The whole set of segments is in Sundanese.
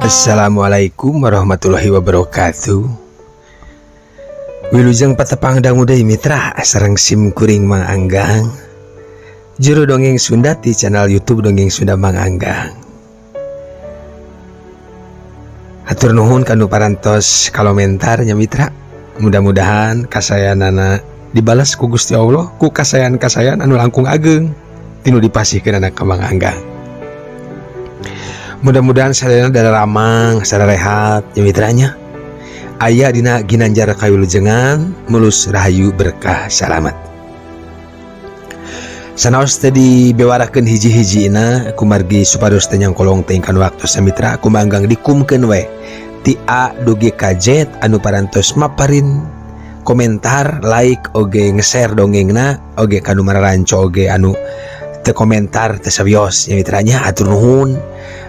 Assalamualaikum warahmatullahi wabarakatuh. Wilujeng patepang dangu deui mitra sareng sim kuring Mang Anggang. Juru dongeng Sunda di channel YouTube Dongeng Sunda Mang Anggang. Hatur nuhun kanu parantos komentarnya mitra. Mudah-mudahan kasayanana dibalas ku Gusti Allah ku kasayan-kasayan anu langkung ageng tinu dipasihkeun anak ka Mang Anggang. Mudah-mudahan sadayana dada ramang, sada rehat ya mitranya. Aya dina ginanjar kawilujengan mulus rahayu berkah salamet. Sanaos teh dibewarakeun hiji-hijina kumargi supados teh nyangkolong teh kan waktu samitra kumanggang dikumkeun we ti A dugi ka Z anu parantos maparin komentar, like oge nge-share dongengna oge kanu mararanco oge anu teu komentar teu sabios ya mitranya atur nuhun.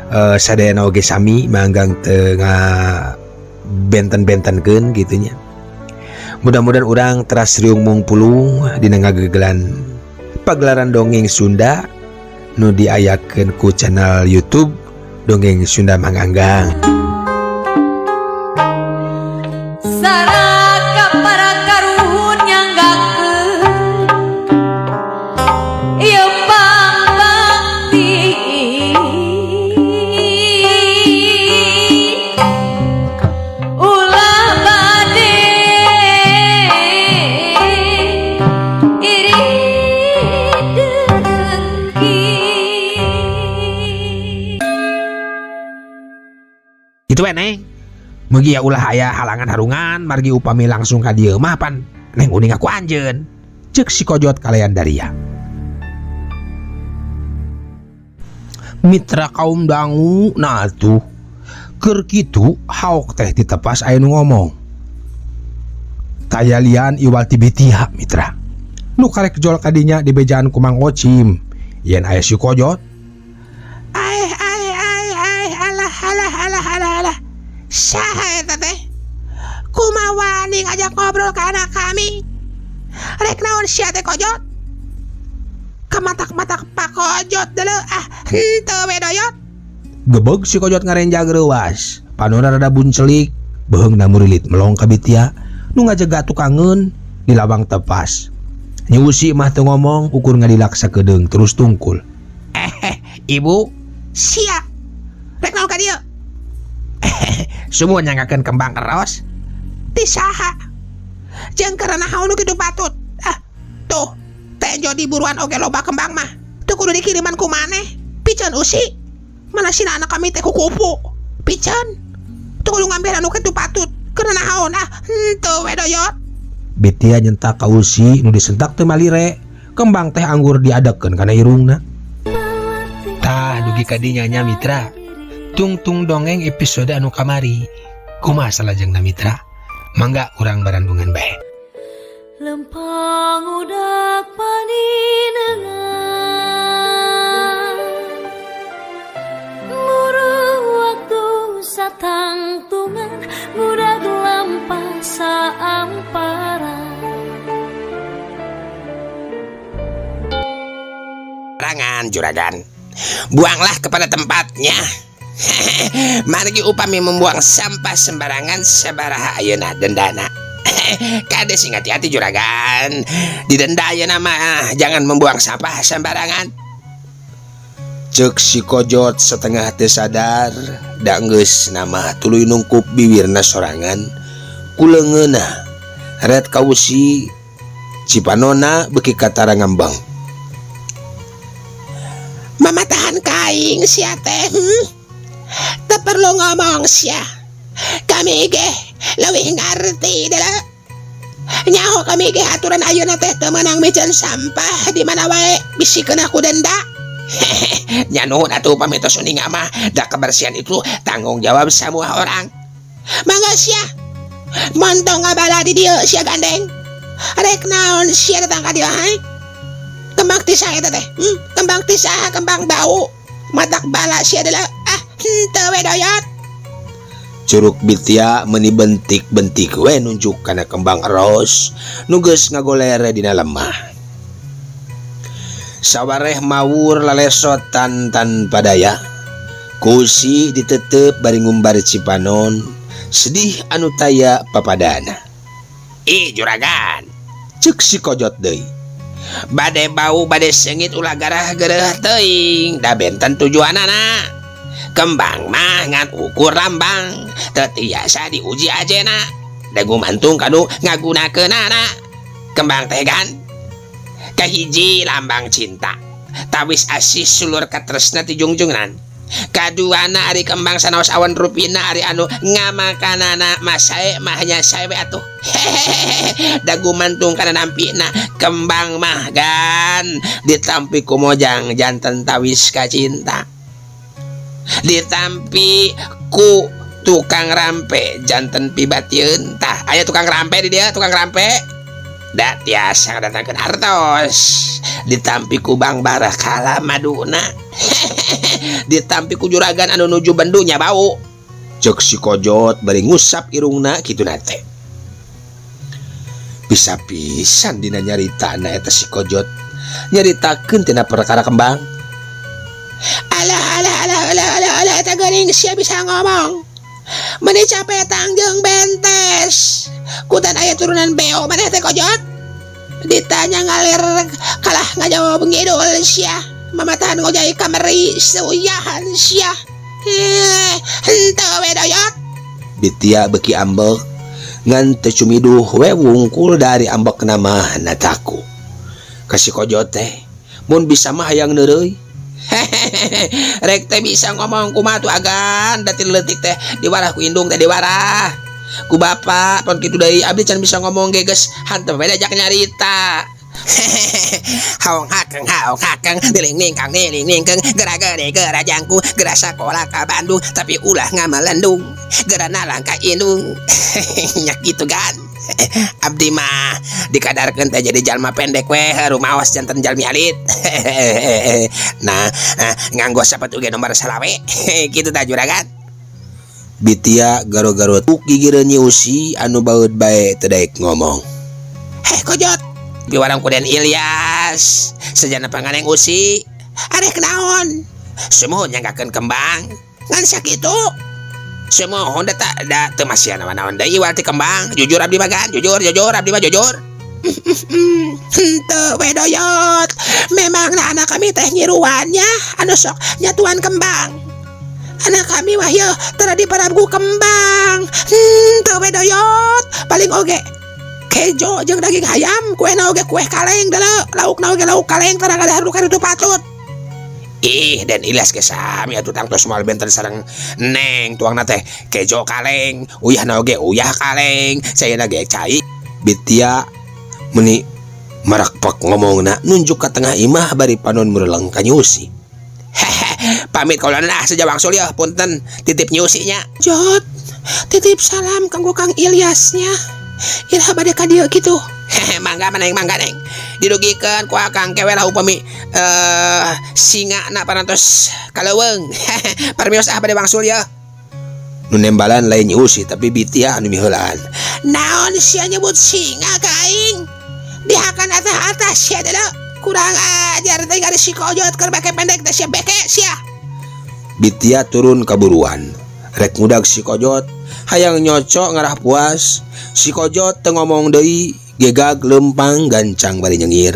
Sadayana oge sami manggang tengah benten-bentenkeun gitunya. Mudah-mudahan urang teras riung mungpulung dina ngagegelan pagelaran dongeng Sunda nu diayakeun ku channel YouTube Dongeng Sunda Mang Anggang. Saraka para karuhun nyanggakeun ieu pangbakti ulah bade iri dengki. Gitu we Neng. Mugi ya ulah aya halangan harungan margi upami langsung ka dieu mah pan Neng uning aku anjeun. Ceuk si Kojot kalayan Daria. Mitra kaum dangu nah atuh. Keur kitu haok teh ditepas aya nu ngomong. Tayalian iwal tibitiha mitra. Nu karek jol kadinya di bejaan ku Mang Ocim. Yen aya si Kojot. Alah. Saha eta teh? Kumaha wani ngajak ngobrol ka anak kami? Rek naon sia teh Kojot? Kamatak-matak Pak Kojot deuleu henteu we doyot. Gebeg si Kojot ngarenjag reuwas. Panonna rada buncelik, beheungna murilit melong ka bitia nu ngajaga tukangeun di lawang tepas. Nyusi mah teu ngomong ukur ngadilak sakedeung terus tungkul. Ibu, sia. Rek naon ka dieu? Semua nyanggakeun kembang eros ti saha jeung karana haunu kitu patut tuh tenjo di buruan oge loba kembang mah teu kudu dikiriman ku maneh piceun usi mana sina anak kami teh kukupu piceun teu kudu ngambil anu kitu patut karana haun henteu we doyot. Bitia nyentak ka usi nu disentak teu malire kembang teh anggur diadekeun kana irungna. Tah dugi kadinya nya mitra. Tungtung dongeng episode anu kamari kumaha salajengna mitra mangga urang barandungan bae. Lempang udak paninengan muruh waktu satangtungan budak lampah saamparan. Rangan juragan, buanglah kepada tempatnya. Margi upami membuang sampah sembarangan sabaraha ayeuna dendana. Kade sing hati-hati juragan. Didenda ayeuna mah jangan membuang sampah sembarangan. Ceuk si Kojot setengah teu sadar da geus nama tuluy nungkup bibirna sorangan ku leungeunna ret ka usi cipanonna beuki katara ngambang. Mamatahan kaing sia teh. Tak perlu ngomong sia. Kami ge leuwih ngarti deuleu. Nyaho kami ge aturan ayeuna teh teu meunang miceun sampah di mana wae bisikeun aku denda. Nya nuhun atuh upami tos uning mah da kebersihan itu tanggung jawab semua orang. Mangga sia. Montong ngabala di dieu sia gandeng. Rek naon sia datang ka dieu hai? Kembang ti saha eta teh? Kembang ti saha? Kembang bau. Matak bala sia deuleu. Henteu we doyot. Curug Bitia meuni bentik-bentik we nunjuk kana kembang eros nu geus ngagolere dina lemah. Sawareh mawur lalesotan tanpa daya Kusi ditetep bari ngumbar Cipanon sedih anu taya papadana. Juragan, Cek si Kojot deui. bade bau bade sengit ulah garah-garah teuing da benten tujuanana. Kembang mah ngan ukur lambang teu tiasa diuji ajena da gumantung kanu ngagunakeunana. Kembang teh gan kahiji lambang cinta, tawis asis sulur katresna ti jungjungan. Kaduana ari kembang sanaos awan rupina ari anu ngamakanana masae mahnya sae we atuh. Da gumantung kana nampina kembang mah gan ditampi ku mojang janten tawis kacinta. Ditampi ku tukang rampe janten pibatieun. Tah aya tukang rampe di dia, tukang rampe da tiasa datangkeun hartos. Ditampi ku Bang Barakala maduna. Ditampi ku juragan anu nuju bendunya bau. Cek si Kojot bari ngusap irungna kitu nate. Bisa-pisan dina nyaritana eta si Kojot nyaritakeun tina perkara kembang. Alah eta geuning sia bisa ngomong. Meni capek tangjeng bentes. Kutan aya turunan beo maneh teh Kojot. Ditanya ngalir kalah ngajawab ngidul sia. Mamatahan ngojai kamari seuyahan sia. Henteu we doyot. Bitia beki ambek ngan teu cumiduh we wungkul dari ambekna mah nataku. Ka si Kojot teh mun bisa mah hayang neureuy. Rek teh bisa ngomong kumaha tuh agan da ti leutik teh diwarah ku indung teh diwarah. Ku bapak pon kitu deui abdi can bisa ngomong ge geus hanteu we diajak nyarita. Haong hakeng niling ningkang gera-geri gera jangku gera sakola ka Bandung tapi ulah ngamelendung gera nalang ka indung. Nya kitu kan. Abdi mah dikadarkeun teh jadi jalma pendek we rumaos janten jalmi alit. Nah, nganggo sapatu ge nomor salawe. Kitu tah juragan. Bitia garo-garo tuk gigireun Usi anu baeud bae teu daek ngomong. Kojot biwarang kuden Ilyas sejana panganeng Usi arek naon semohon nyanggakeun kembang ngan sakitu semohon da teu masihan naon-naon deui warti kembang jujur abdi mah gan jujur abdi mah jujur. Henteu we doyot memang anak kami teh nyiruannya anu sok nyatuan kembang. Anak kami mah yeuh teu diparabu kembang. Henteu we doyot paling oge kejo jeung daging ayam, kue na oge kue kaleng deuleu, lauk na oge lauk kaleng tara kadahar karitu patut. Dan Ilyas ge sami atuh tang tos moal benten sareng Neng tuangna teh kejo kaleng, uyah na oge uyah kaleng, sayeuna ge cai. Bitia meni marakpak ngomongna nunjuk ka tengah imah bari panon meureleng ka Usi. Pamit kaulana saja wangsul ya punten titip nyusinya. Jot, titip salam kanggo Kang Ilyasnya. Ilha bade ka dieu kitu. Mangga neng. Dirugikeun ku Akang kewe lah upami singana parantos kaleuweung. Parmios bade wangsul ya. Nu nembalan lain Usi tapi Bitia anu miheulaan. Naon sia nyebut singa ka aing? Dihakan atas sia deuleu. Kurang ajar teh gari si Kojot keur bake pendek teh sia beke sia. Bitia turun kaburuan. Rek ngudag si Kojot hayang nyocok ngarah puas. Si Kojot teu ngomong deui gegag lempang gancang bari nyengir.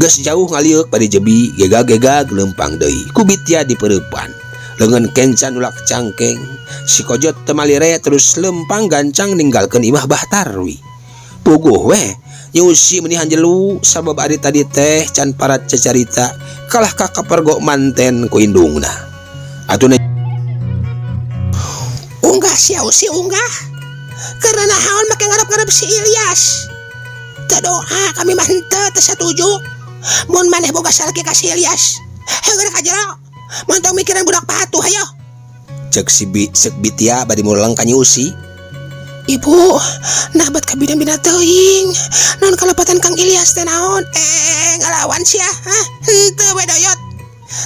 Geus jauh ngaliuk bari jebi gegag lempang deui. Ku Bitia dipeurepan. Leungeun kencan ulak cangkeng. Si Kojot teu malire terus lempang gancang ninggalkeun imah Bahtarwi. Puguh we Usi meuni hanjelu sabab ari tadi teh can parat cecarita kalah ka kapergo manten ku indungna. Atuna unggah sia Usi unggah. Karena naon make ngarep-ngarep si Ilyas. Teu doa kami mah henteu teu satuju. Mun maneh boga salaki ka si Ilyas. Heureuh ka jero. Mun tong mikiran budak patuh hayo. Cek sek Bitia bari muleng ka Usi. Ibu, nah bat kabina-bina teuing. Naon kalepatan Kang Ilyas teh naon? Ngalawan sia, henteu we doyot.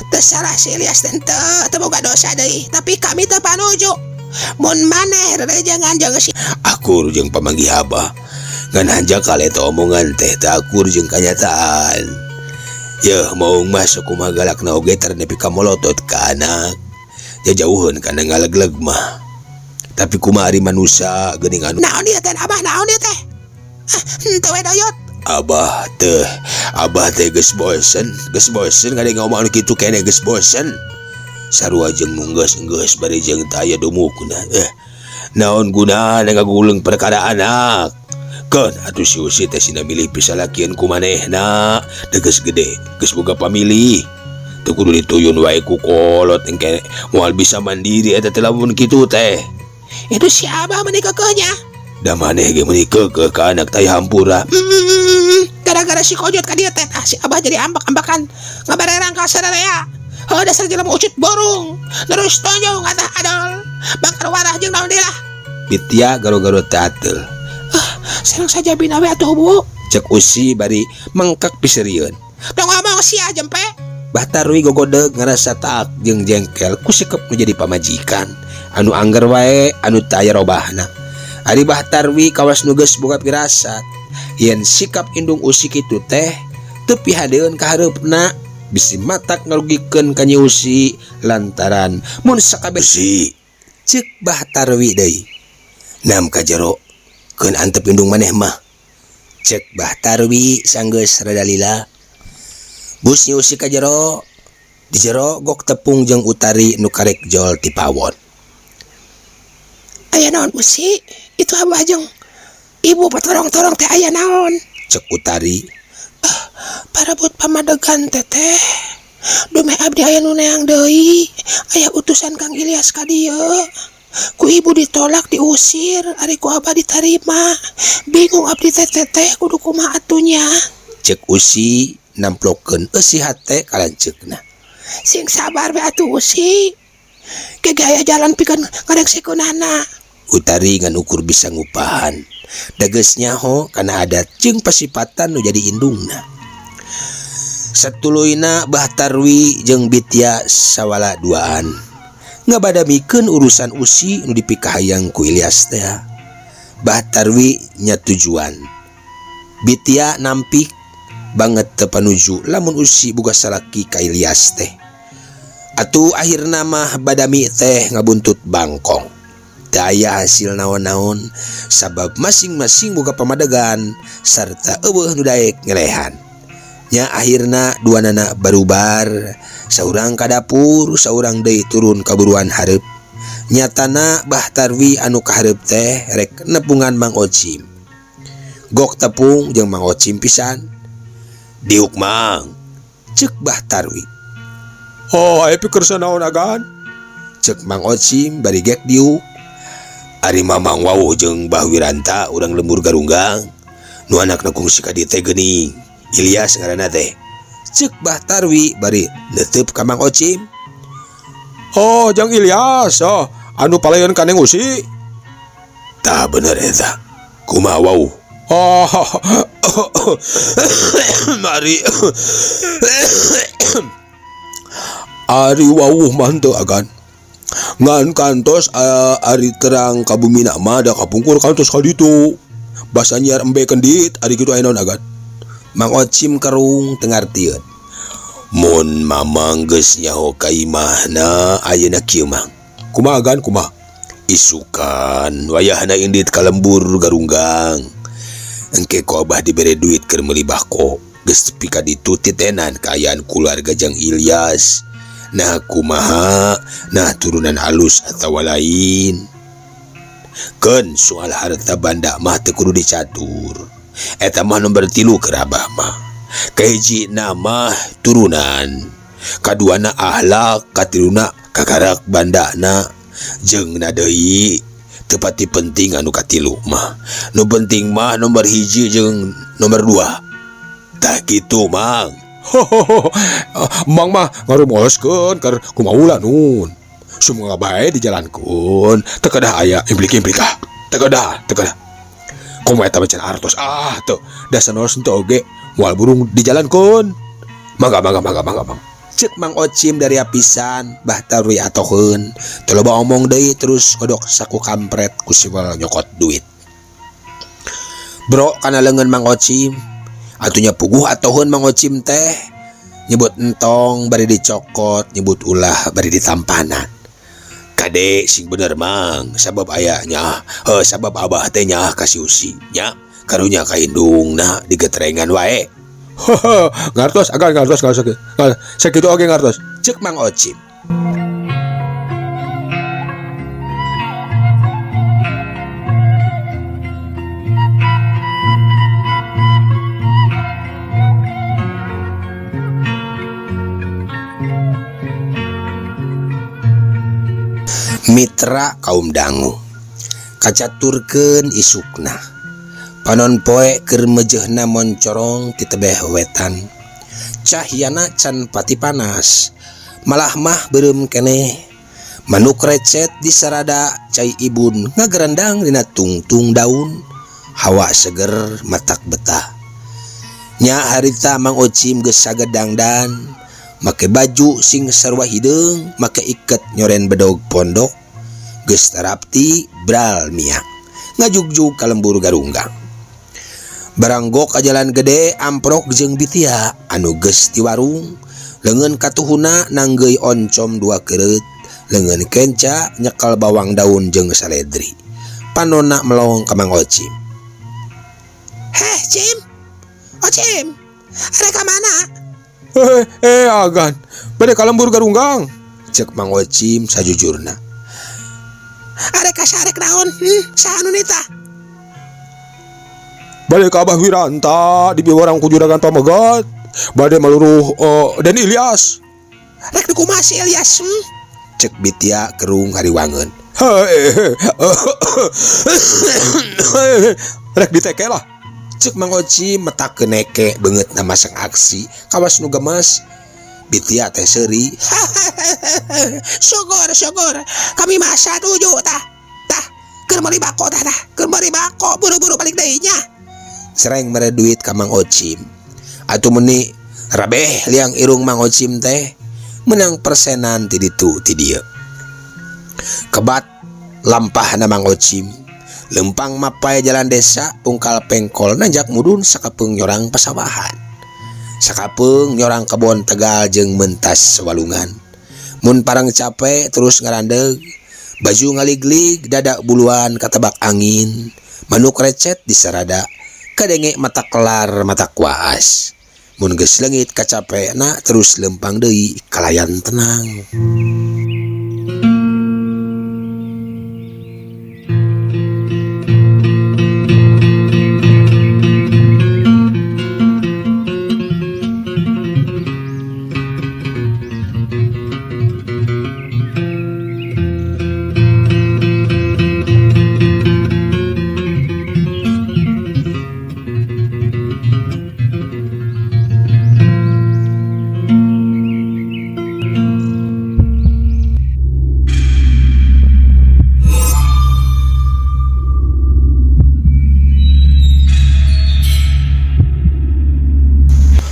Teu salah si Ilyas teh teu boga dosa deui, tapi kami teu panuju. Mun maneh rerejengan jeung si akur jeung pamanggih Abah. Ngan hanja kale teh omongan teh teu akur jeung kanyataan. Yeuh moong mah sakumaha galakna oge tar nepi ka molotot ka anak. jauhan kana ngalegleg mah. Tapi kumaha ari manusia geuning anu Naon ieu teh Abah, naon ieu teh? Henteu we doyot. Abah teh geus bosen ngadeng ngomong anu kitu keneh geus bosen. Sarua jeung nunggeus bari jeung teu aya dumukna. Naon gunana ngaguleung perkara anak? Kan atuh si Usi teh sina milih pisalakieun ku manehna, teh geus gede, geus boga pamilih. Teu kudu dituyun wae ku kolot engke moal bisa mandiri eta teh lamun kitu teh. Itu si Abah menikahnya. Da maneh ge meuni keukeuh ka anak teh hampura. Gara-gara si Kojot ka dieu teh si Abah jadi ambak-ambakan ngabarerang ka sararea. Heuh dasar jelema ucut borong. Terus tonjong atah adol. Bangkar warah jeung naon deui lah. Bitya garo-garo teh ateul. Sareng saja bina we atuh Bu. Cek Usi bari mengkak piserieun. Tong ngomong sia jempe. Bahtarwi gogodeg ngarasa taak jeung jengkel ku sikep nu jadi pamajikan anu angger wae anu teu aya robahna. Ari Bahtarwi kawas nu geus boga pirasat yen sikap indung Usi kitu teh teu pihadeun ka hareupna bisi matak ngarugikeun ka Nyi Usi lantaran mun sakabeh si ceuk Bahtarwi deui. Nam ka jero keun antep indung maneh mah. Cek Bahtarwi sanggeus rada lila. Bus Nyi Usi ka jero. Di jero gok tepung jeung Utari nu karek jol ti pawon. Aya naon Usi? Itu Abah jeung Ibu patorong-torong teh aya naon? Cek Utari. Parebut pamadegan teteh. Dume abdi aya nu neang deui. Aya utusan Kang Ilyas ka dieu. Ku ibu ditolak diusir, ari ku Abah ditarima. Bingung abdi teteh kudu kumaha atunya. Cek Usi namplokeun eusihat teh ka lanceukna. Sing sabar we atuh Usi. Kege aya jalan pikeun ngarengsikeunana. Utari ngan ukur bisa ngupahan. Dageus nyaho kana adat jeung pasipatan nu jadi indungna. Satuluyna Bahtarwi jeung Bitya sawala duaan. Ngabadamikeun urusan Usi nu dipikahayang ku Ilyas teh. Bahtarwi nya tujuan. Bitya nampik banget teu panuju lamun Usi boga salaki ka Ilyas teh. Atuh akhirna mah badami teh ngabuntut bangkong. Teu aya hasil naon-naon sabab masing-masing boga pamadegan sarta eueuh nu daek ngelehan. Nya akhirna duanana barubar, saurang ka dapur, saurang deui turun ka buruan hareup. Nyatana Bahtarwi anu ka hareup teh rek nepungan Mang Ocim. Gok tepung jeung Mang Ocim pisan. Diuk Mang, cek Bahtarwi. Oh, aya pikeun sanaon agan? Cek Mang Ocim bari gek diuk. Ari Mamang Wawuh jeung Mbah Wiranta urang lembur garunggang. Nu anakna kungsi ka dieu teh geuning. Ilyas ngaranna teh. Cek Bahtarwi bari neuteup ka Mang Ocim. Oh, jang Ilyas. Oh, anu palayeun ka Neng Usi. Tah bener eta. Kumaha Wawuh? Oh, Mari. Ari Wawuh mah henteu agan. Ngan kantos ari terang ka bumina mah da kapungkur kantos ka ditu. Basa nyiar embe kendit ari kitu aya naon agan. Mang Ocim kerung teu ngartieun. Mun Mamang geus nyaho ka imahna ayeuna kieu Mang. Kumaha agan kumaha? Isukan wayahna indit ka lembur garunggang. Engke ku Abah dibere duit keur meuli bako. Geus tepi ka ditu titenan kaayaan keluarga jeung Ilyas. Nah kumaha? Nah turunan alus atawa lain? Keun soal harta banda mah teu kudu dicatur. Eta mah nomor 3 keur Abah mah. Kahijina mah turunan, kaduana akhlak, katiluna kakarak bandana, jeung na deui teu pati penting anu katilu mah. Nu penting mah nomor 1 jeung nomor 2. Tah kitu Mang. Mang mah ngarumoskeun keur kumaha nun. Sumoga bae dijalankeun, teu kedah aya implik-implikah. Teu kedah. Kumaha eta macan artos teu. Da sanos henteu oge moal burung dijalankeun. Mangga. Cek Mang Ocim dari apisan. Bahtarwi atoheun teu loba omong deui terus godok saku kampret ku siwal nyokot duit. Bro kana leungeun Mang Ocim. Atunya puguh atoheun Mang Ocim teh. Nyebut entong bari dicokot, nyebut ulah bari ditampanan. ade sing bener mang sabab ayahnya sabab abah teh nya kasih usi nya karunya ka indungna digetrengan wae. Ngartos agan ngartos sakitu oge ngartos Cek Mang Ocim. Mitra kaum dangu kacaturkeun isukna panon poe keur mejehna moncorong ti tebeh wetan cahyana can pati panas malah mah beureum keneh manuk recet di sarada cai ibun ngagerandang dina tungtung daun hawa seger matak betah nya harita Mang Ocim geus sagedangdan make baju sing sarua hideung make iket nyoren bedog pondok geus tarapti bral miak ngajugjug ka lembur garunggang baranggok ka jalan gede amprok jeung bitia anu geus ti warung leungeun katuhuna nanggeuy oncom 2 kereut leungeun kenca nyekal bawang daun jeung saledri panonna melong ka Mang Ocim. Heh, Cim. Ocim, ada ka mana? Agan bade ka lembur garunggang Cek Mang Ocim sajujurna. Ada ka sarek naon? Saha nu nita? bade ka Abah Wiranta di biwarang ku juragan Pamegat bade maluruh Den Ilyas. Rek dikumaha si Ilyas? Cek bitia kerung hariwangeun. Rek diteke lah. Cek Mang Ocim metakeun neke beungeut na masang aksi kawas nu gemas bitia teh seuri. Syukur. Kami mah satuju tah. Tah, keur meuli bako tah. Keur meuli bako buru-buru balik deui nya. Sereng mere duit ka Mang Ocim. Atuh meuni rabeh liang irung Mang Ocim teh menang persenan ti ditu ti dieu. Kebat lampahna Mang Ocim lempang mapai jalan desa ungkal pengkol nanjak mudun sakapeung nyorang pasawahan. Sakapeung nyorang kebon tegal jeung mentas walungan. Mun parang capek terus ngarandeg, baju ngaliglig dadak buluan katebak angin, manuk recet di sarada, kadenge mata kelar mata kuas. Mun geus leungit kacapekna terus lempang deui kalayan tenang.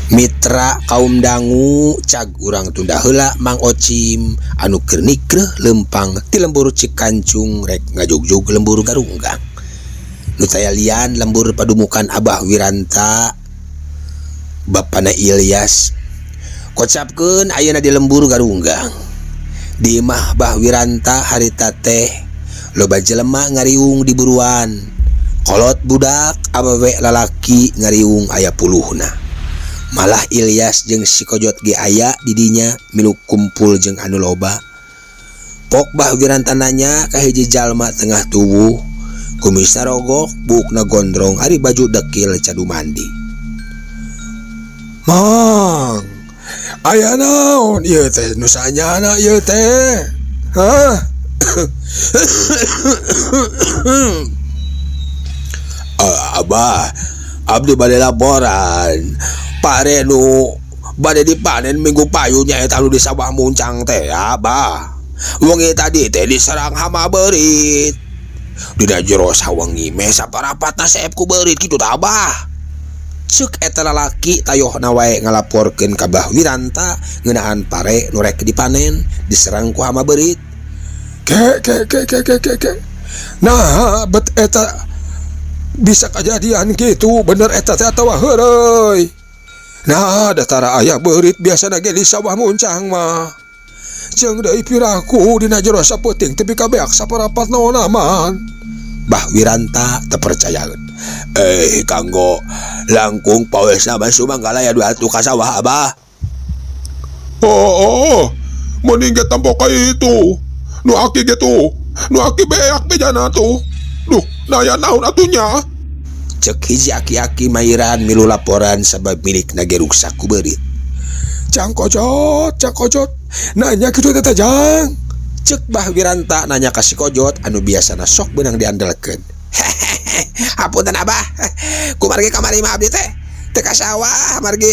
Mitra kaum dangu cag urang tunda heula Mang Ocim anu keur nikreuh lempang ti lembur Cikancung rek ngajugjug lembur garunggang. Nu taya lian lembur padumukan Abah Wiranta bapana Ilyas. Kocapkeun ayeuna di lembur garunggang. Di imah Bah Wiranta harita teh loba jelema ngariung di buruan. Kolot budak awewe lalaki ngariung aya puluhna. Malah Ilyas jeung si Kojot ge aya di dinya milu kumpul jeung anu loba. Pok Bah Wiranta nanya ka hiji jalma tengah tubuh, kumis sarogok, bukna gondrong, ari baju dekil cadu mandi. Mang, aya naon ieu teh nu sanyana ieu teh? Hah? Abah, abdi bade laporan. Pare nu bade dipanen minggu payunya eta nu di sawah muncang teh, Abah. Wong tadi teh diserang hama beurit. Dina jero sawengi meh saparapatna seep ku beurit kitu tah, Abah. Ceuk eta lalaki tayohna wae ngalaporkeun ka Bah Wiranta ngeunaan pare nu rek dipanen diserang ku hama beurit. Ke. Nah, bet eta bisa kejadian gitu bener eta teh atawa heureuy. Nah, datara aya beurit biasana ge di sawah muncang mah. jeung deui piraku dina jero saputing tepi kabeak saparapat naon aman. Bah Wiranta teu percayaeun. Kanggo langkung pawesna mah sumanggala ya dua atuh ka sawah Abah. Oh, mending ge tampok ka itu. Nu aki gitu. Nu aki beak bejana tuh. Duh, naya naon atunya? Cek hiji aki-aki mairan milu laporan sabab milikna ge ruksak ku beurit. Cang kojot. Nanya kitu teh Jang. Cek Bah Wiranta nanya ka si Kojot anu biasana sok beunang diandalkeun. Hapunten Abah, kumargi kamari mah abdi teh teu ka sawah margi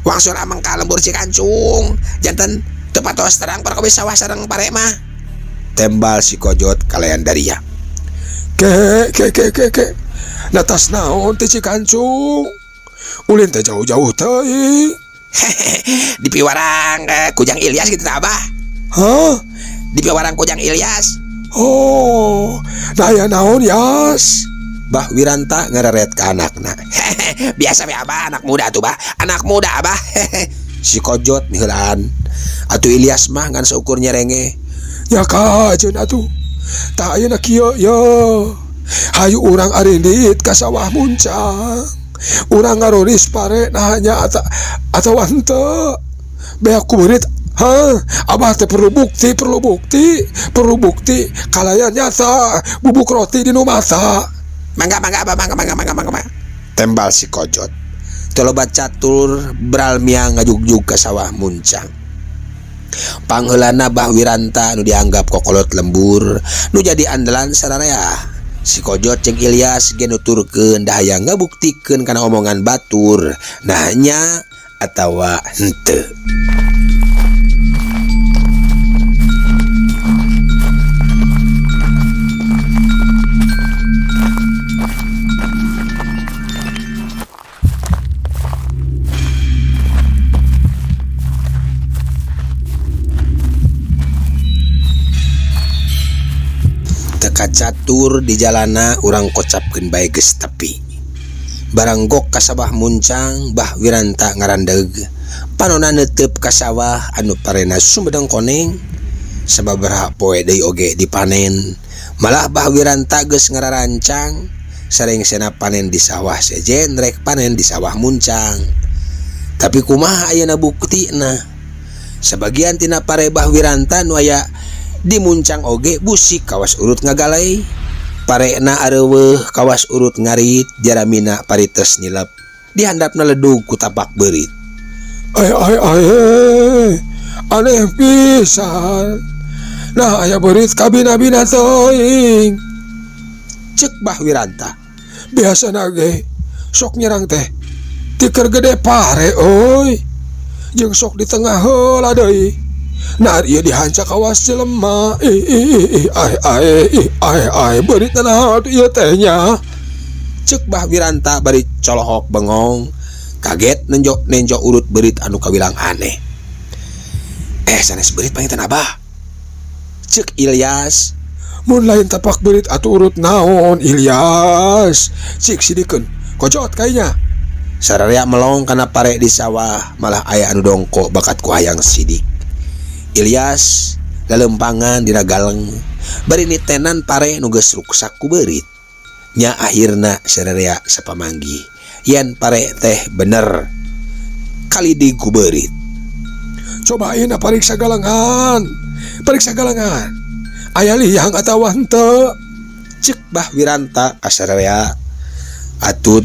wangsul amang ka lembur Cikancung. Janten teu patos terang perkawis sawah sareng pare mah. Tembal si Kojot kalayan daria. Ke. Natas naon teh Cikancung? Ulin teh jauh-jauh teuing. Di piwarang Kujang Ilyas gitu Abah. Hah? Di piwarang Kujang Ilyas. Oh, naya naon Yas? Bah Wiranta ngareret ka anakna. Biasa we Abah, anak muda tuh Bah. Anak muda Abah. Si Kojot miheulaan. Atuh Ilyas mah ngan seukur nyerenge. Ya kajeun atuh. Tah ayeuna kieu ya. Hayu urang arindit ka sawah muncang. Urang ngaroris pare nanya atawa henteu. Beak ku beurit. Abah teh perlu bukti kalayan nyata bubuk roti di nu mata. Mangga Abah, mangga. Tembal si Kojot. Telobat catur bralmia ngajugjug ka sawah muncang. Pangheulana Bah Wiranta nu dianggap kokolot lembur nu jadi andalan sararea. Si Kojot jeung Ilyas ge nuturkeun da hayang ngabuktikeun kana omongan batur. Nah nya atawa henteu. Teka catur di jalana urang kocapkeun bae geus tepi. Barang gok ka sawah muncang Bah Wiranta ngarandeg panonna neuteup ka sawah anu parena sumedeng koneng. Sababaraha poe deui oge dipanen. Malah Bah Wiranta geus ngararancang sarengsena panen di sawah sejen rek panen di sawah muncang. Tapi kumaha ayeuna buktina? Sebagian tina pare Bah Wiranta nu aya di muncang oge busik kawas urut ngagalai. Parena areuweuh kawas urut ngarit jaramina parites nilep. Dihandapna ledug ku tapak beurit. Aneh pisan. Nah aya beurit kabina-bina teuing. Cek Bah Wiranta. Biasana ge sok nyerang teh ti keur gede pare euy. Jeung sok di tengah heula deui. Nah ieu dihancak kawas jelema. Beurit naon ieu teh nya? Cek Bah Wiranta bari colohok bengong. Kaget nenjo urut beurit anu kawilang aneh. Sanes beurit panginten Abah. Cek Ilyas. Mun lain tapak beurit atuh urut naon Ilyas? Cik sidikeun. Kojot kayaknya. Sararea melong kana pare di sawah malah aya anu dongko bakat ku hayang sidik. Ilyas lalempangan dina galeng bari nitenan pare nu geus ruksak ku beurit. Nya akhirna sararea sapamanggi yen pare teh bener kalidi ku beurit. Cobain pariksa galengan. Aya liang atawa henteu? Cek Bah Wiranta ka sararea. Atuh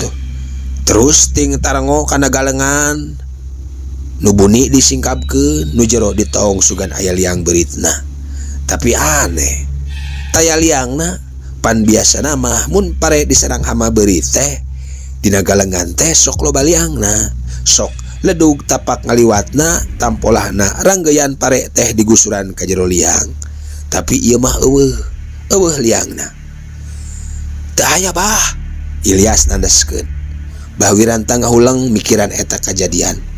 terus ting tarango kana galengan. Nu buni disingkapkeun, nu jero ditaong sugan aya liang beuritna. Tapi aneh, taya liangna pan biasana mah mun pare diserang hama beurit teh dina galengan teh sok loba liangna, sok ledug tapak ngaliwatna tampolahna ranggeyan pare teh digusuran ka jero liang. Tapi ieu mah eueuh liangna. Teu aya Bah, Ilyas nandaskeun. Bah Wiranta ngahulang mikiran eta kajadian.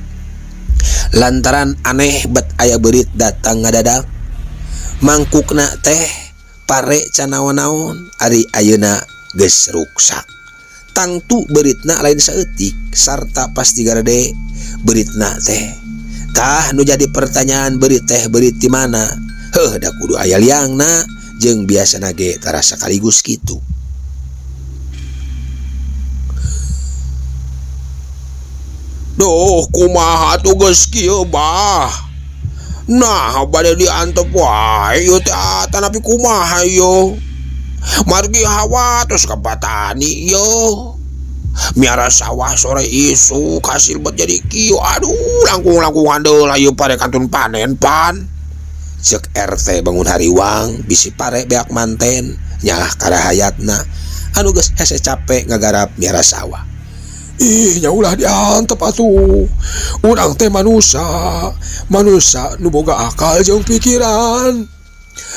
Lantaran aneh bet aya beurit datang ngadadak. Mangkukna teh pare canaon-naon ari ayeuna geus ruksak. Tangtu beuritna lain saeutik sarta pas digarede beuritna teh Tah nu jadi pertanyaan beurit teh beurit di mana? Heuh da kudu aya liangna jeung biasana ge tara sakaligus kitu. Duh, kumaha tuh geus kieu bah. Nah, bade diantep wae ieu teh tanapi kumaha yo. Margi hawa terus ka patani yo. Miara sawah sore isu kasil buat jadi kieu. Aduh, langkung-langkung handeuh ieu pare kantun panen pan. Cek RT bangun hariwang bisi pare beak manten nyah karahayatna anu geus hese capek ngagarap miara sawah. Ih, nyaulah diantep atuh. Urang teh manusia nu boga akal jeung pikiran.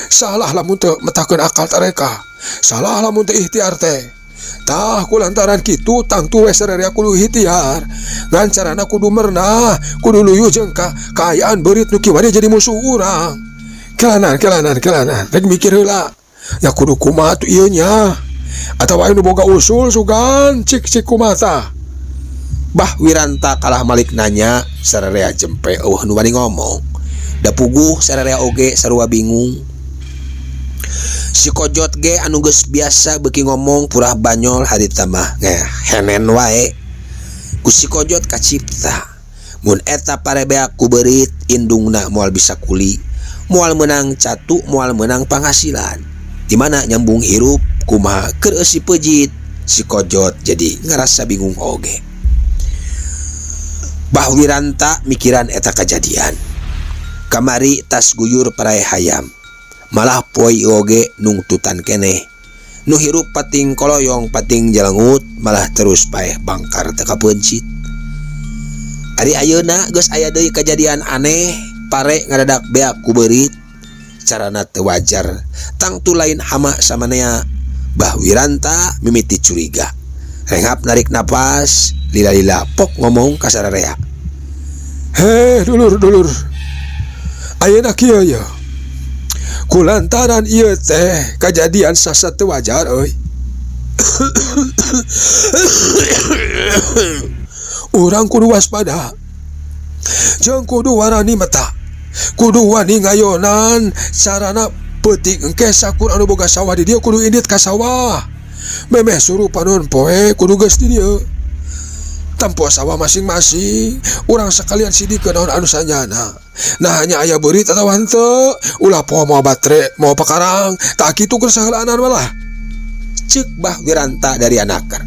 Salah lamun teu metakeun akal tareka. Salah lamun teu ikhtiar teh. Tah kulantaran kitu tangtu we sarerea kudu ikhtiar. Ngan carana kudu merenah, kudu luyu jeung kaayaan beurit nu kieu jadi musuh urang. Kelanan. Rek mikir heula. Ya kudu kumaha tu ieu nya. Atawa anu boga usul sugan cik kumaha. Bah Wiranta kalah malik nanya sararea jempe eueuh nu bari ngomong. Da puguh sararea oge sarua bingung. Si Kojot ge anu geus biasa beuki ngomong purah banyol harita mah henen wae. Ku si Kojot kacipta mun eta parebeak ku beurit indungna moal bisa kuli, moal menang catu, moal menang penghasilan. Di mana nyambung hirup kumaha keur eusi peujit. Si Kojot jadi ngerasa bingung oge. Bah Wiranta mikiran eta kejadian. Kamari tas guyur parai hayam. Malah poi oge nungtutan keneh. Nu hirup pating koloyong pating jalangut malah terus paeh bangkar teu kapencit. Ari ayeuna geus aya deui kejadian aneh pare ngadadak beak ku beurit. Carana teu wajar. Tangtu lain hama samanea. Bah Wiranta mimiti curiga. Renghap narik napas, lila-lila pok ngomong ka sararea. Heh, dulur. Ayeuna kieu ya. Kulantaran ieu teh kejadian sasa teu wajar euy. Urang kudu waspada. Jeung kudu warani mata. Kudu wani ngayonan sarana peuting engke sakur anu boga sawah di dieu kudu indit ka sawah. Memeh suruh panon poe kudu geus di dieu. Tampo sawah masing-masing, urang sekalian sidikeun naon anu sanyana. Nah hanya aya beurit atawa henteu, ulah poe mau batre, mau pakarang, tak kitu keur saheulaanan malah. Ceuk Bah Wiranta dari anaker.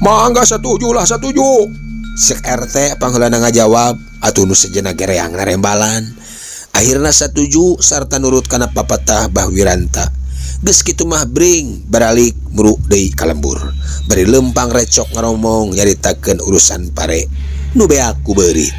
Mangga satuju. Sek RT pangheulana ngajawab, atuh nu sejenna gereang narembalan. Akhirna satuju sarta nurut kana papatah Bah Wiranta. Geus kitu mah bring baralik muruk deui ka lembur. Bari lempang recok ngaromong nyaritakeun urusan pare nu beak ku beurit.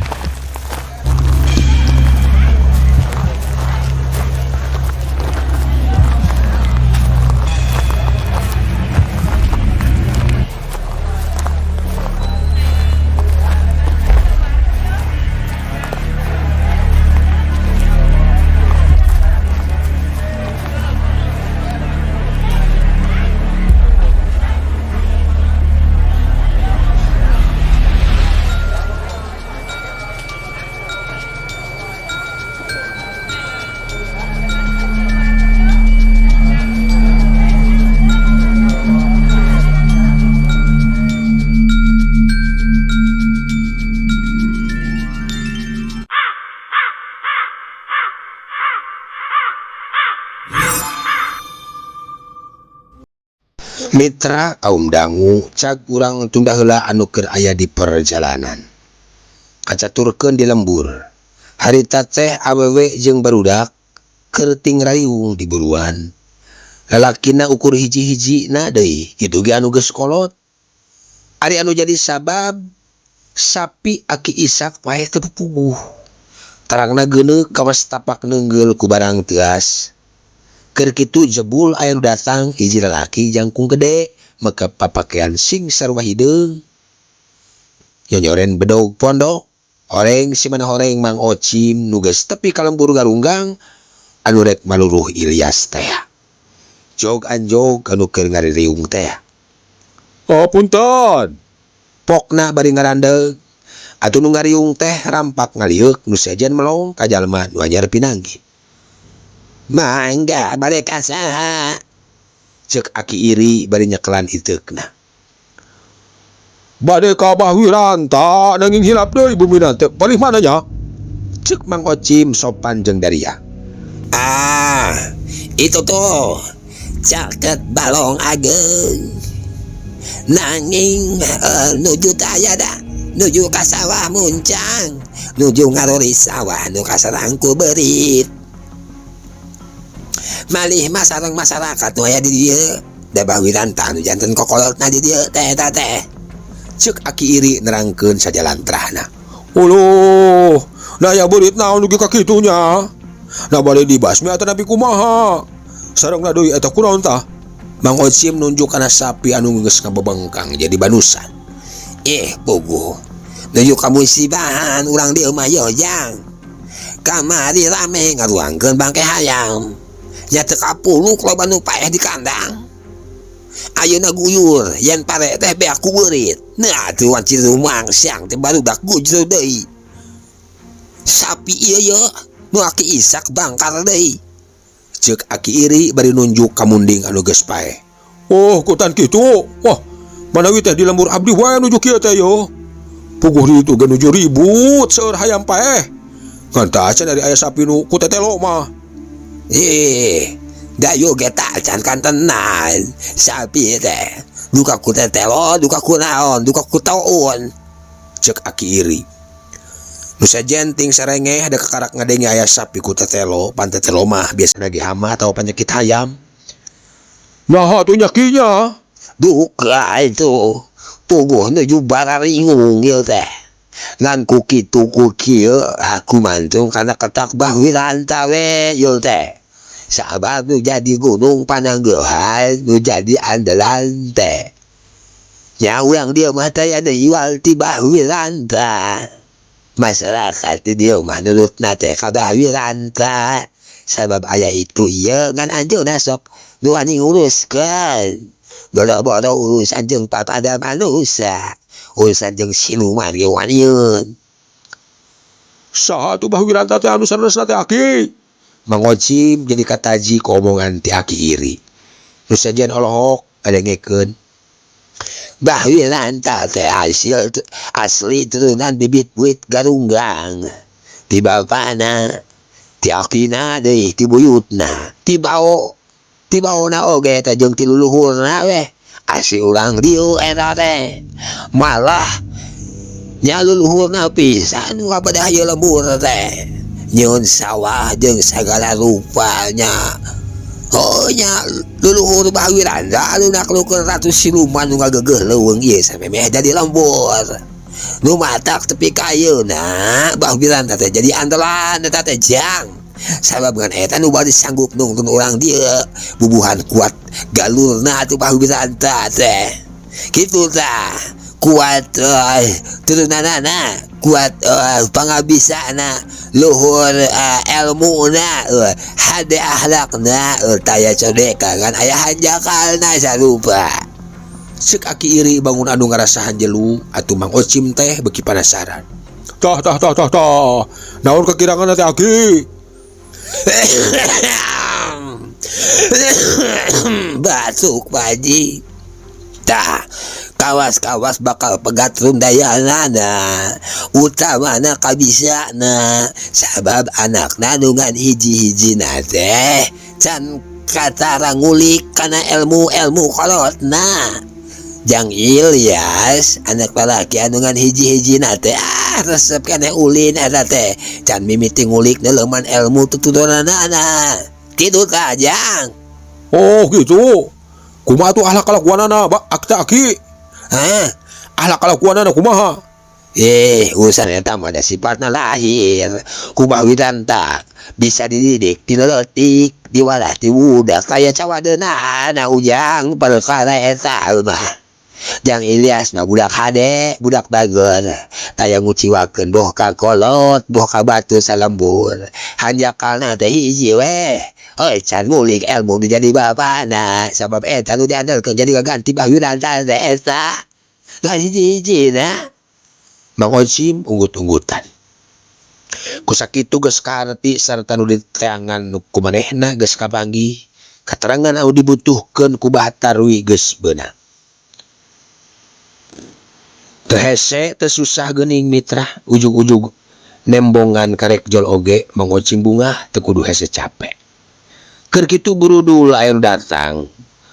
Mitra kaum dangu cag urang tunda heula anu keur aya di perjalanan. Kacaturkeun di lembur. Harita teh awewe jeung barudak keur ting rayung di buruan. Lalakina ukur hiji-hijina deui, kitu ge anu geus kolot. Ari anu jadi sabab sapi aki Ishak wae teu puguh. Tarangna geuneuk kawas tapak neunggel ku barang teuas. Keur kitu jebul aya nu datang hiji lalaki jangkung gede make papakean sing sarua hideung. Nyonyoren bedog pondok, horeng si mana horeng Mang Ocim nu geus tepi ka lembur garunggang anu rek maluruh Ilyas teh. Jog anjog anu keur ngaririung teh. Oh punten. Pokna bari ngarandeg. Atuh nu ngariung teh rampak ngaliuk nu sejen melong ka jalma nu anyar pinanggi. Mangga bade ka saha? Ceuk aki iri bari nyekelan iteukna. Bade ka Bahwiranta nanging hilap deui bumina teh. Palih mana nya? Ceuk Mang Ocim sopan jeung daria. Ah, itu tuh caket balong ageng. Nanging nuju taya dah. Nuju ka sawah muncang, nuju ngarori sawah nu kasarangku berit. Malih masareng masyarakat nu aya di dieu, da Bahwiranta nu janten kokolotna di dieu teh eta teh. Ceuk aki iri nerangkeun sajalantrahna. Uluh, daya berit naon nu ka kitu nya? Da bade dibasmi atawa napi kumaha? Sarengna deui eta kunaon tah? Mang Ocim nunjuk kana sapi anu geus ngabebengkang jadi banusan. Puguh, nuju ka musibahan urang dieu mah yoyang. Kamari rame ngaruangkeun bangke hayam. Nya teu kapuluk loba nu paeh di kandang. Ayeuna guyur yen pare teh beak ku beurit. Nah atuh wan ciru mangsyang teh barudak gujur deui. Sapi ieu ye nu aki isak bangkar deui. Ceuk aki iri bari nunjuk ka munding anu geus paeh. Oh, kutan kitu. Wah, manawi teh di lembur abdi wae nuju kieu teh yo. Puguh ditu ge nuju ribut seueur hayam paeh. Nganta acan dari aya sapi nu ku tetelo mah. Dayu ge tak can kantenan. Sapi teh duka ku tetelo, duka ku naon, duka ku taun. Ceuk aki iri. Nu sajen ting sarengeh ada kakarak ngadenge aya sapi ku tetelo, pan tetelo mah biasana ge hama atau penyakit hayam. Nah, atuh nyakinya. Duka itu puguh nuju bararingung ieu teh. Ngan ku kitu ku kieu aku mantung kana ketak Bahwiranta we ieu teh. Sabab nu jadi gunung pananggehan nu jadi andalan teh. Nya urang dieu mah teh aya iwal ti Bahwiranta. Masyarakat di dieu mah nurutna teh ka Bahwiranta. Sabab aya itu ieu ngan anjeunna sok nu wani nguruskeun. Boro-boro urusan jeung papada manusia, urusan jeung siluman ge wanieun. Saha atuh Bahwiranta teh anu sanesna teh aki? Mang Ocim jadi kataji ku omongan ti aki iri. Nu sajen olohok ngadengekeun. Bahwiranta teh asli turunan bibit buit garunggang. Ti bapana, ti akina deui ti buyutna, ti baona oge teh jeung ti luluhurna weh. Asli urang dieu eta teh. Malah nya luluhurna pisan nu kabedah ieu lembur teh. Nyieun sawah jeung sagala rupanya. Oh nya luluhur Bahwiranta anu naklukkeun ratu siluman nu ngageugeuh leuweung ieu samemeh jadi lembur. Nu matak tepi ka ayeuna Bahwiranta teh jadi andalan eta teh jang. Sabab ngan eta nu bari sanggup nungtun urang dieu bubuhan kuat galurna atuh Bahwiranta teh. Kitu tah kuat turunanana, kuat pangabisana, luhur ilmuna, hade akhlakna, taya codeka kan aya hanjakalna sarupa. Ceuk aki iri bangun anu ngarasahan jelu atuh Mang Ocim teh beuki panasaran. Tah. Naon kekirangan teh aki? Batuk Paji. Tah, kawas-kawas bakal pegat rundayanana, utamana kabisana, sabab anakna nu ngan hiji-hijina teh can katara ngulik kana ilmu-ilmu kolotna. Jang Ilyas anak lalaki anu ngan hiji-hijina teh resep kana ulin eta teh can mimiti ngulik leuman ilmu tuturunanana. Kitu tah Jang. Oh gitu. Kumaha tuh ahlak kalakuanana akta aki? Hah? Ahlak kalakuanana kumaha? Urusan eta mah da sifatna lahir. Ku Bahwiranta bisa dididik, dileutik, diwalah ti budak kaya cawadeunana ujang perkara eta mah. Jang Ilyas mah budak hade, budak bager. Taya nguciwakeun boh ka kolot, boh ka batu salembur. Hanjakalna teh hiji weh. Can ngulik ilmu nu jadi bapana, sabab eta nu diandelkeun jadi gaganti Bahwiranta teh eta. Lan hiji-hijina Mang Ocim unggut-unggutan. Kusakitu geus karti sarta nu diteangan nu kumanehna geus kapanggih, katerangan anu dibutuhkeun ku Batarwi geus beunang. Teu hese teu susah geuning mitra, ujug-ujug nembongan karek jol oge Mang Ocim bungah teu kudu hese capek. Keur kitu burudul aya nu datang.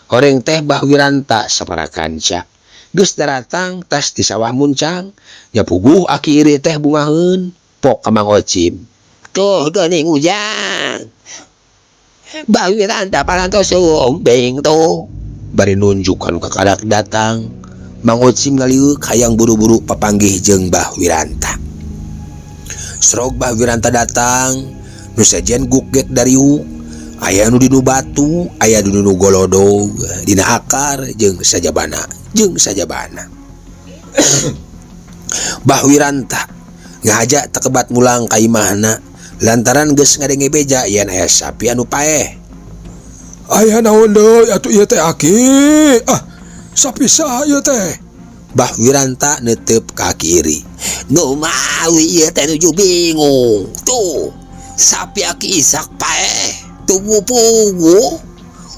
Horeng teh Bah Wiranta sabaraha kanca. Geus daratang tas di sawah muncang, nya puguh aki iri teh bungaheun, pok ka Mang Ocim. Tuh geuning ujang. Bah Wiranta parantos ombeng tuh. Bari nunjukan ka kadak datang, Mang Ocim ngaliuk hayang buru-buru papanggih jeung Bah Wiranta. Srog Bah Wiranta datang, nu sajen gukgek dariuk, aya nu dinu batu, aya nu dinu golodog, dina akar jeung sajabana. Bah Wiranta ngajak takebat mulang ka imahna lantaran geus ngadenge beja yen aya sapi anu paeh. Aya naon deui atuh ieu teh Aki? Sapi saha ieu teh? Bah Wiranta neuteup ka aki iri. Nu mawi ieu teh nuju bingung. Tuh, sapi Aki Isak paeh. Tuh pugu.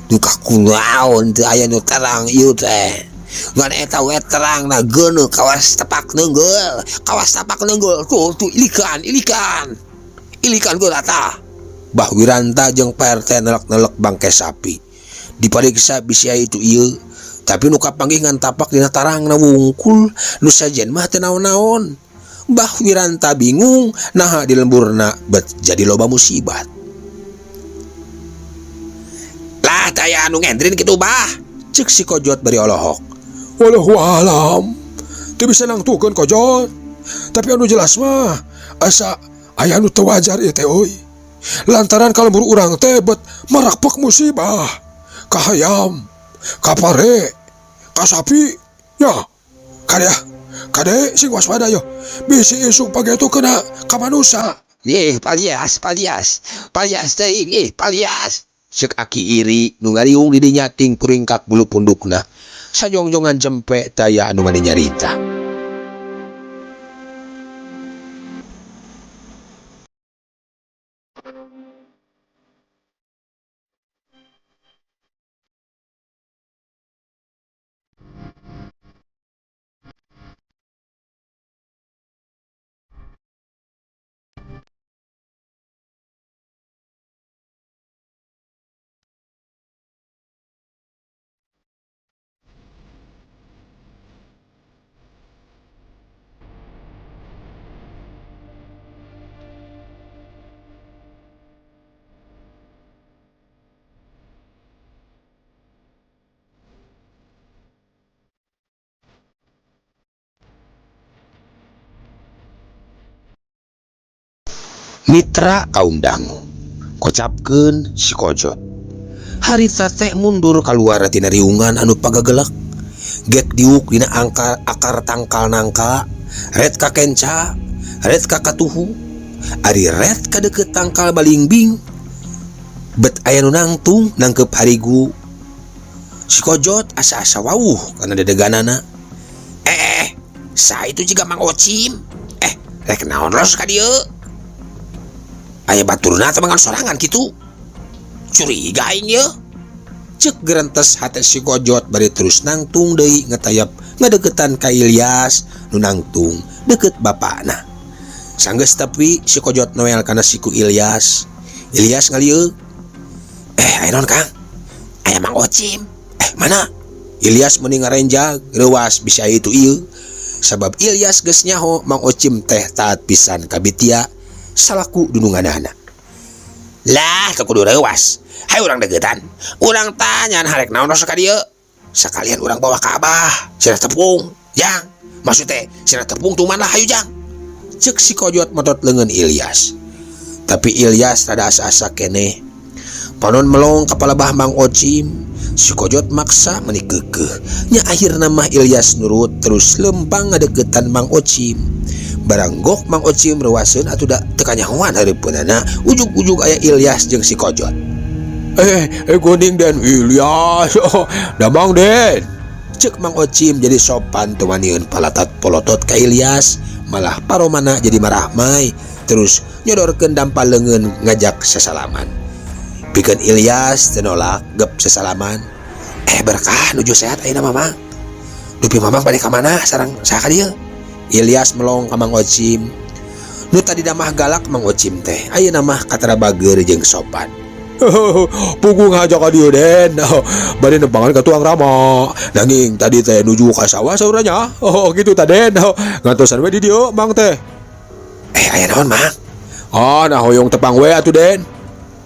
Nu kakunaon teu aya nu terang ieu teh. Ngan eta we terang na geuneuh kawas tapak neunggul. Tuh ilikan geul eta. Bah Wiranta jeung PRT nelek-nelek bangke sapi. Dipariksa bisi itu ieu, tapi nu kapanggih ngan tapak dina tarangna wungkul, nu sajen mah teu naon-naon. Bah Wiranta bingung naha di lemburna bet jadi loba musibat. Lah taya anu ngendrin kitu Bah. Cek si Kojot bari olohok. Wallahualam. Teu bisa nangtukeun Kojot. Tapi anu jelas mah asa aya nu teu wajar ieu teh euy. Lantaran kalembur urang teh bet marakpek musibah. Ka hayam, ka pare, ka sapi. Ya, kade sing waspada yo. Bisi isuk pagetu kena ka manusia. Palias teuing palias. Ceuk aki iri nu ngariung di dinya ting puringkak bulu pundukna. Sajongjongan jempe taya anu mani nyarita. Mitra kaum dangu, kocapkeun si Kojot. Harita teh mundur kaluar tina riungan anu pagagelek. Gek diuk dina akar tangkal nangka, ret ka kenca, ret ka katuhu, ari ret ka deukeut tangkal balingbing. Bet aya nu nangtung nangkep harigu. Si Kojot asa-asa wawuh kana dedeganana. Sa itu juga Mang Ocim. Rek naon ros ka dieu? Aya baturna teh mangan sorangan kitu. Curiga aing ye. Ceuk gerentes hate si Kojot bari terus nangtung deui ngetayap ngadeukeutan ka Ilyas nu nangtung deukeut bapana. Sanggeus tepi si Kojot noel kana siku Ilyas. Ilyas ngalieu. Aya naon Kang? Aya Mang Ocim. Mana? Ilyas meni ngarenjag reuas bisa itu ieu. Sabab Ilyas geus nyaho Mang Ocim teh taat pisan ka Bitia salaku dununganana. Lah kudu reuas. Hai urang degeutan. Urang tanyaan harek naon ros ka dieu. Sakalian urang bawa ka Abah, cenah tepung. Jang, maksud teh cenah tepung tuman lah hayu Jang. Ceuk si Kojot motot leungeun Ilyas. Tapi Ilyas rada asa-asa keneh. Panon melong kepala Bah Mang Ocim, si Kojot maksa meuni keukeuh. Nya akhirna mah Ilyas nurut terus lempang ngadeuketan Mang Ocim. Barang gok Mang Ocim reuaseun atuh da teu kanyahoan hareupeunana, ujug-ujug aya Ilyas jeung si Kojot. Goning Den Ilyas. Damang Den. Ceuk Mang Ocim jadi sopan teu manieun palatat polotot ka Ilyas, malah paromana jadi marahmai terus nyodorkeun dampal leungeun ngajak sesalaman. Pikeun Ilyas teu nolak gep sesalaman. Berkah nuju sehat ayeuna Mamang. Dupi Mamang bade ka mana sareng saha ka dieu? Ilyas melong ka Mang Ocim. Nu tadi damah galak Mang Ocim teh ayeuna mah katara bager jeung sopan. Punggung aja ka dieu Den. Bade nempangan ka tuang Rama. Nanging tadi teh nuju ka sawah sauranya. Gitu ta Den. Ngantosan we di dieu Mang teh. Aya naon Mang? Nah hoyong tepang we atuh Den.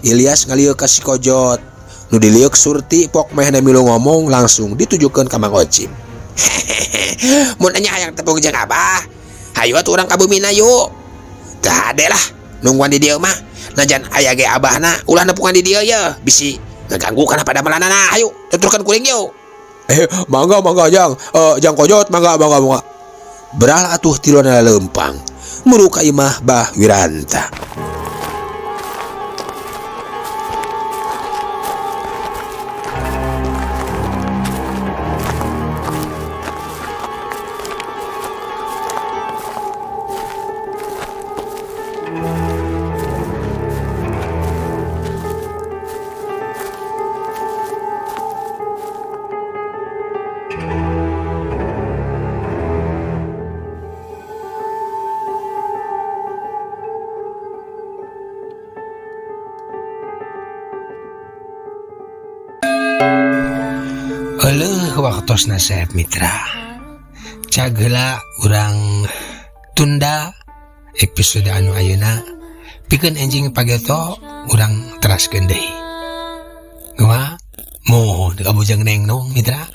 Ilyas ngalieu ka si Kojot. Nu diliuk Surti pok meh milu ngomong langsung ditujukeun ka Mang Ocim. Mun nya hayang tepung jeung Abah, hayu atuh urang ka Bumina yuk. Tah ade lah, nungguan di dieu mah. Najan aya ge abahna ulah nepungan di dieu ye, bisi ngaganggu kana pada melanana. Hayu, tuturkeun kuring yuk. Mangga Jang. Jang Kojot mangga. Beral atuh tilona lempang. Muru ka imah Bah Wiranta. Waktos nasehat mitra cagela urang tunda episode anu ayeuna pikeun enjing pageto urang teraskeun deui gua mohon kabujang neng nong mitra.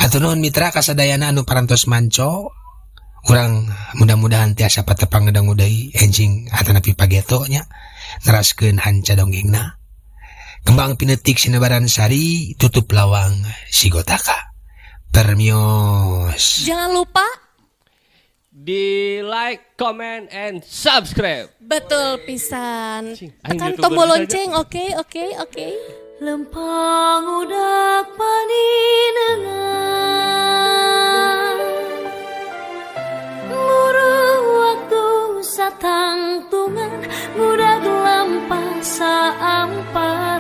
Atuh nuhun mitra kasadayana anu parantos manco urang mudah-mudahan tiasa patepang ngedangu deui enjing atanapi pageto nya neraskeun hanca dongengna. Kembang pinetik sinebaran sari tutup lawang si Gotaka. Permios. Jangan lupa di like, comment, and subscribe. betul pisan. Tekan YouTuber tombol saja. lonceng, oke. Lempang udak paninengan Muru waktu satang tungan Budak lampah saampan